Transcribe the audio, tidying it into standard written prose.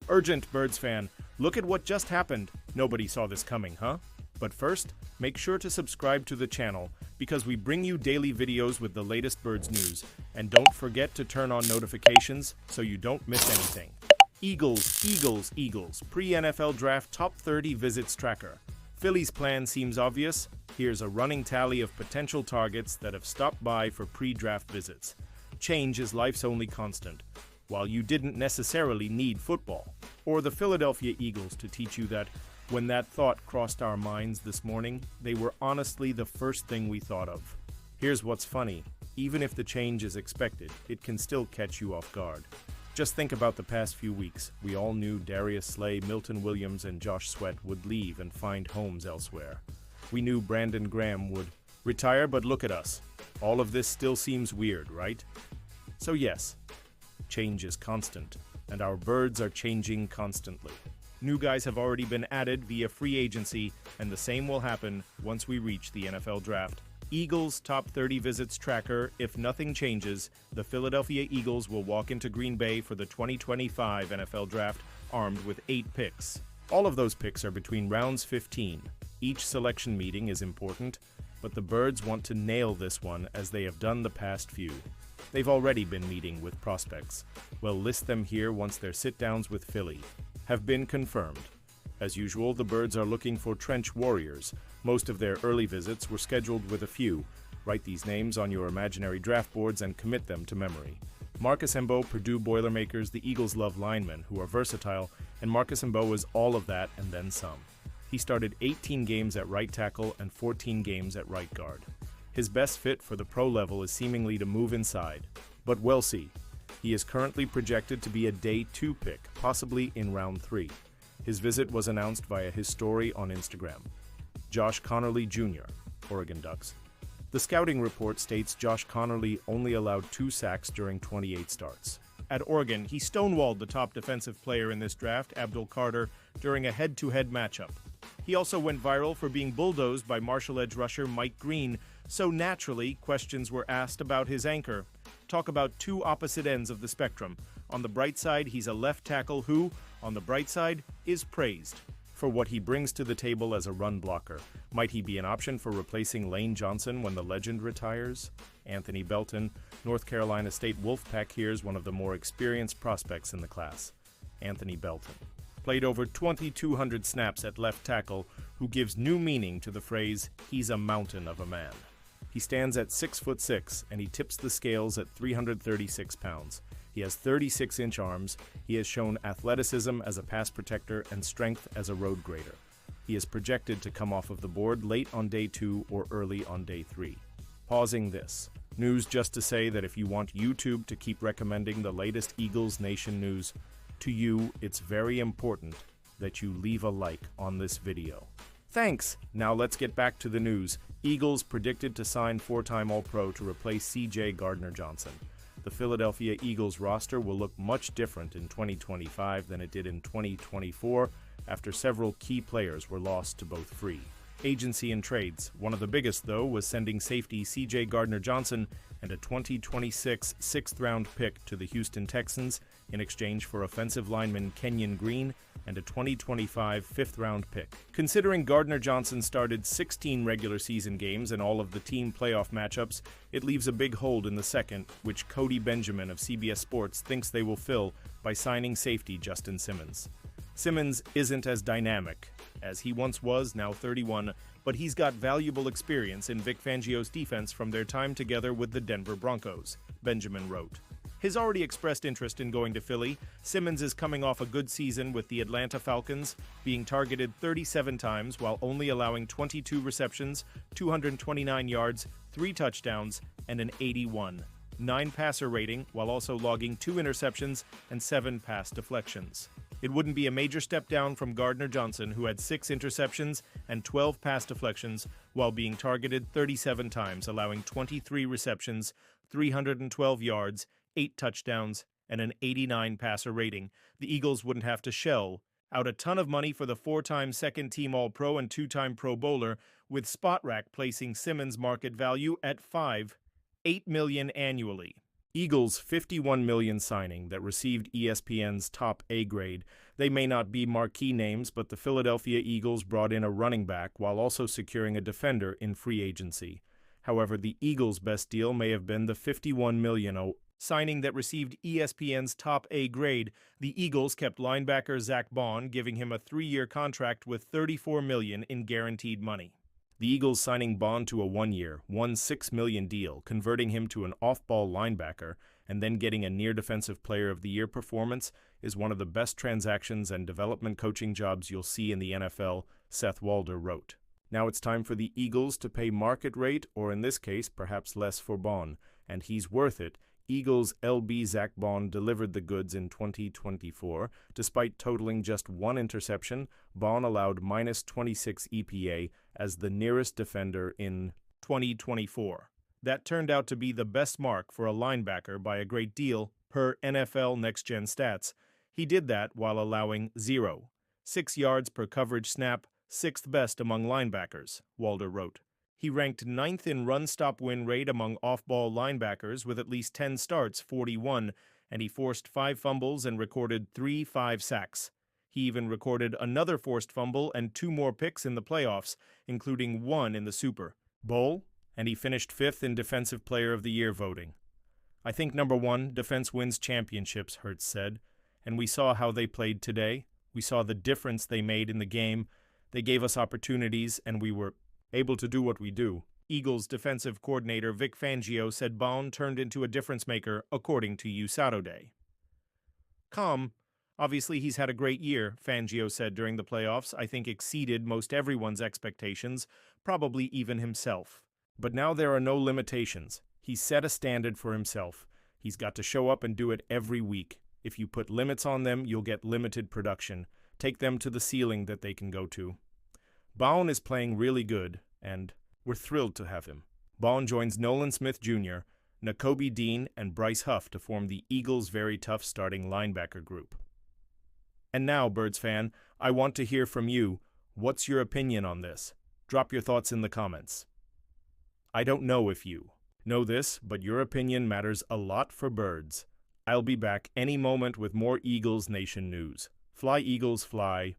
Urgent, Birds fan, look at what just happened. Nobody saw this coming, huh? But first, make sure to subscribe to the channel because we bring you daily videos with the latest Birds news. And don't forget to turn on notifications so you don't miss anything. Eagles, pre-NFL draft top 30 visits tracker. Philly's plan seems obvious. Here's a running tally of potential targets that have stopped by for pre-draft visits. Change is life's only constant. While you didn't necessarily need football, or the Philadelphia Eagles to teach you that when that thought crossed our minds this morning, they were honestly the first thing we thought of. Here's what's funny. Even if the change is expected, it can still catch you off guard. Just think about the past few weeks. We all knew Darius Slay, Milton Williams, and Josh Sweat would leave and find homes elsewhere. We knew Brandon Graham would retire, but look at us. All of this still seems weird, right? So yes, change is constant, and our Birds are changing constantly. New guys have already been added via free agency, and the same will happen once we reach the NFL draft. Eagles top 30 visits tracker. If nothing changes, the Philadelphia Eagles will walk into Green Bay for the 2025 NFL draft armed with 8 picks. All of those picks are between rounds 15. Each selection meeting is important, but the Birds want to nail this one as they have done the past few. They've already been meeting with prospects. We'll list them here once their sit-downs with Philly have been confirmed. As usual, the Birds are looking for trench warriors. Most of their early visits were scheduled with a few. Write these names on your imaginary draft boards and commit them to memory. Marcus Embo, Purdue Boilermakers. The Eagles love linemen who are versatile, and Marcus Embo is all of that and then some. He started 18 games at right tackle and 14 games at right guard. His best fit for the pro level is seemingly to move inside, but we'll see. He is currently projected to be a day 2 pick, possibly in round 3. His visit was announced via his story on Instagram. Josh Conerly Jr., Oregon Ducks. The scouting report states Josh Conerly only allowed 2 sacks during 28 starts. At Oregon, he stonewalled the top defensive player in this draft, Abdul Carter, during a head-to-head matchup. He also went viral for being bulldozed by Marshall edge rusher Mike Green, so naturally, questions were asked about his anchor. Talk about two opposite ends of the spectrum. On the bright side, he's a left tackle who, on the bright side, is praised for what he brings to the table as a run blocker. Might he be an option for replacing Lane Johnson when the legend retires? Anthony Belton, North Carolina State Wolfpack, here's one of the more experienced prospects in the class. Anthony Belton played over 2,200 snaps at left tackle, who gives new meaning to the phrase, "he's a mountain of a man." He stands at 6'6", and he tips the scales at 336 pounds. He has 36-inch arms. He has shown athleticism as a pass protector and strength as a road grader. He is projected to come off of the board late on day 2 or early on day 3. Pausing this. News just to say that if you want YouTube to keep recommending the latest Eagles Nation news to you, it's very important that you leave a like on this video. Thanks! Now let's get back to the news. Eagles predicted to sign 4-time All-Pro to replace C.J. Gardner-Johnson. The Philadelphia Eagles roster will look much different in 2025 than it did in 2024 after several key players were lost to both free agency and trades. One of the biggest, though, was sending safety C.J. Gardner-Johnson and a 2026 6th-round pick to the Houston Texans in exchange for offensive lineman Kenyon Green and a 2025 5th-round pick. Considering Gardner-Johnson started 16 regular season games in all of the team playoff matchups, it leaves a big hole in the second, which Cody Benjamin of CBS Sports thinks they will fill by signing safety Justin Simmons. Simmons isn't as dynamic as he once was, now 31, but he's got valuable experience in Vic Fangio's defense from their time together with the Denver Broncos, Benjamin wrote. His already expressed interest in going to Philly. Simmons is coming off a good season with the Atlanta Falcons, being targeted 37 times while only allowing 22 receptions, 229 yards, 3 touchdowns, and an 81.9 passer rating, while also logging 2 interceptions and 7 pass deflections. It wouldn't be a major step down from Gardner-Johnson, who had 6 interceptions and 12 pass deflections while being targeted 37 times, allowing 23 receptions, 312 yards, 8 touchdowns, and an 89 passer rating. The Eagles wouldn't have to shell out a ton of money for the 4-time second-team All-Pro and 2-time Pro Bowler, with SpotRack placing Simmons' market value at $8 million annually. Eagles' $51 million signing that received ESPN's top A grade. They may not be marquee names, but the Philadelphia Eagles brought in a running back while also securing a defender in free agency. However, the Eagles' best deal may have been the $51 million signing that received ESPN's top A grade. The Eagles kept linebacker Zach Bond, giving him a 3-year contract with $34 million in guaranteed money. The Eagles signing Bond to a 1-year, $16 million deal, converting him to an off-ball linebacker, and then getting a near Defensive Player of the Year performance is one of the best transactions and development coaching jobs you'll see in the NFL, Seth Walder wrote. Now it's time for the Eagles to pay market rate, or in this case, perhaps less for Bond, and he's worth it. Eagles LB Zach Bond delivered the goods in 2024. Despite totaling just 1 interception, Bond allowed -26 EPA as the nearest defender in 2024. That turned out to be the best mark for a linebacker by a great deal per NFL Next Gen Stats. He did that while allowing 0.6 yards per coverage snap, 6th best among linebackers, Walder wrote. He ranked 9th in run-stop win rate among off-ball linebackers with at least 10 starts, 41, and he forced 5 fumbles and recorded 5 sacks. He even recorded another forced fumble and 2 more picks in the playoffs, including 1 in the Super Bowl, and he finished 5th in Defensive Player of the Year voting. I think number 1, defense wins championships, Hurts said, and we saw how they played today. We saw the difference they made in the game. They gave us opportunities, and we were able to do what we do. Eagles defensive coordinator Vic Fangio said Bond turned into a difference maker, according to USAtoday. Calm. Obviously, he's had a great year, Fangio said during the playoffs. I think exceeded most everyone's expectations, probably even himself. But now there are no limitations. He's set a standard for himself. He's got to show up and do it every week. If you put limits on them, you'll get limited production. Take them to the ceiling that they can go to. Bond is playing really good, and we're thrilled to have him. Bond joins Nolan Smith Jr., Nakobe Dean, and Bryce Huff to form the Eagles' very tough starting linebacker group. And now, Birds fan, I want to hear from you. What's your opinion on this? Drop your thoughts in the comments. I don't know if you know this, but your opinion matters a lot for Birds. I'll be back any moment with more Eagles Nation news. Fly, Eagles, fly.